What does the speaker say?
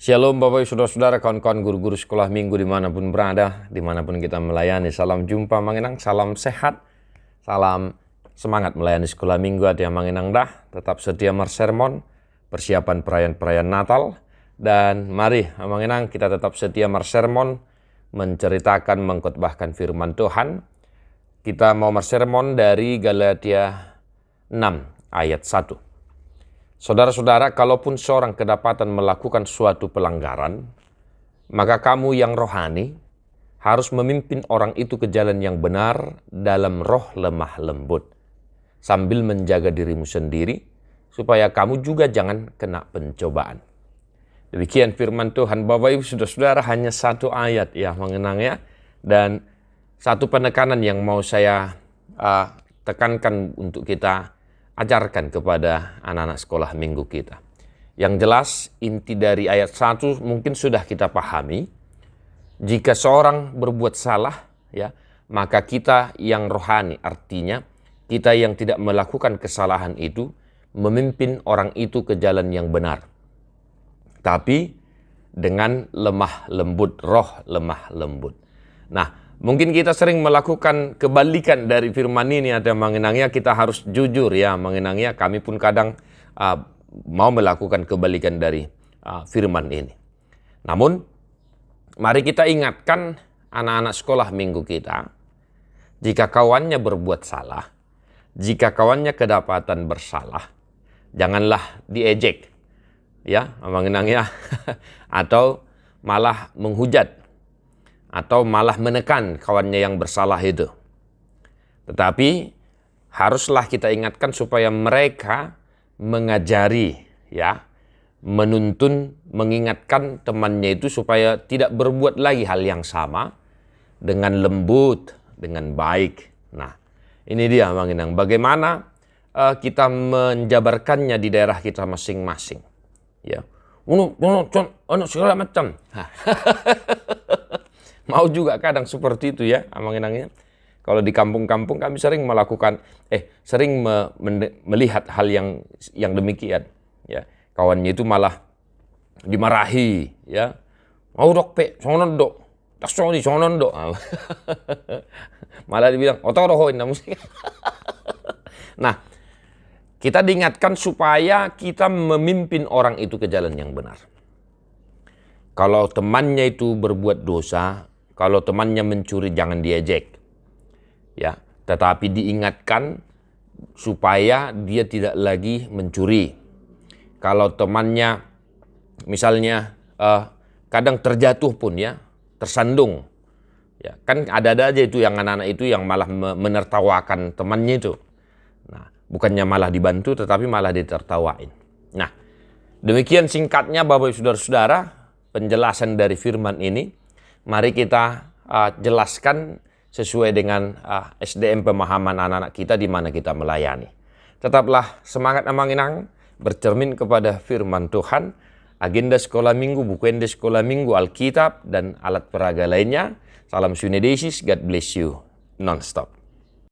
Shalom Bapak Ibu Saudara-saudara, kawan-kawan guru-guru sekolah minggu dimanapun berada, dimanapun kita melayani. Salam jumpa Manginang, salam sehat, salam semangat melayani sekolah minggu. Ada yang Manginang dah, tetap setia sermon, persiapan perayaan-perayaan Natal. Dan mari Manginang kita tetap setia sermon, menceritakan, mengkhotbahkan firman Tuhan. Kita mau sermon dari Galatia 6 ayat 1. Saudara-saudara, kalaupun seorang kedapatan melakukan suatu pelanggaran, maka kamu yang rohani harus memimpin orang itu ke jalan yang benar dalam roh lemah lembut, sambil menjaga dirimu sendiri, supaya kamu juga jangan kena pencobaan. Demikian firman Tuhan. Bapak Ibu Saudara-saudara, hanya satu ayat ya mengenangnya, dan satu penekanan yang mau saya tekankan untuk kita ajarkan kepada anak-anak sekolah minggu kita. Yang jelas inti dari ayat 1 mungkin sudah kita pahami. Jika seorang berbuat salah, ya, maka kita yang rohani, artinya kita yang tidak melakukan kesalahan itu, memimpin orang itu ke jalan yang benar. Tapi dengan lemah lembut, roh lemah lembut. Nah, mungkin kita sering melakukan kebalikan dari firman ini. Ada mengenangnya kita harus jujur ya mengenangnya. Kami pun kadang mau melakukan kebalikan dari firman ini. Namun mari kita ingatkan anak-anak sekolah minggu kita. Jika kawannya berbuat salah, jika kawannya kedapatan bersalah, janganlah diejek ya mengenangnya atau malah menghujat, atau malah menekan kawannya yang bersalah itu. Tetapi haruslah kita ingatkan supaya mereka mengajari, ya, menuntun, mengingatkan temannya itu supaya tidak berbuat lagi hal yang sama dengan lembut, dengan baik. Nah, ini dia mengenang bagaimana kita menjabarkannya di daerah kita masing-masing. Ya, segala macam. Mau juga kadang seperti itu ya mengenangnya. Kalau di kampung-kampung kami sering melakukan, melihat hal yang demikian. Ya, kawannya itu malah dimarahi, ya. Mau dok pe, sonon dok, tak sonon dok. Malah dibilang, otorohoin musik. Nah, kita diingatkan supaya kita memimpin orang itu ke jalan yang benar. Kalau temannya itu berbuat dosa, kalau temannya mencuri jangan diejek. Ya, tetapi diingatkan supaya dia tidak lagi mencuri. Kalau temannya misalnya kadang terjatuh pun ya, tersandung. Ya, kan ada aja itu yang anak-anak itu yang malah menertawakan temannya itu. Nah, bukannya malah dibantu tetapi malah ditertawain. Nah, demikian singkatnya Bapak Ibu Saudara-saudara penjelasan dari firman ini. Mari kita jelaskan sesuai dengan SDM pemahaman anak-anak kita di mana kita melayani. Tetaplah semangat Manginang, bercermin kepada firman Tuhan, agenda sekolah minggu, buku ende sekolah minggu, Alkitab, dan alat peraga lainnya. Salam Sunedesis, God bless you, non-stop.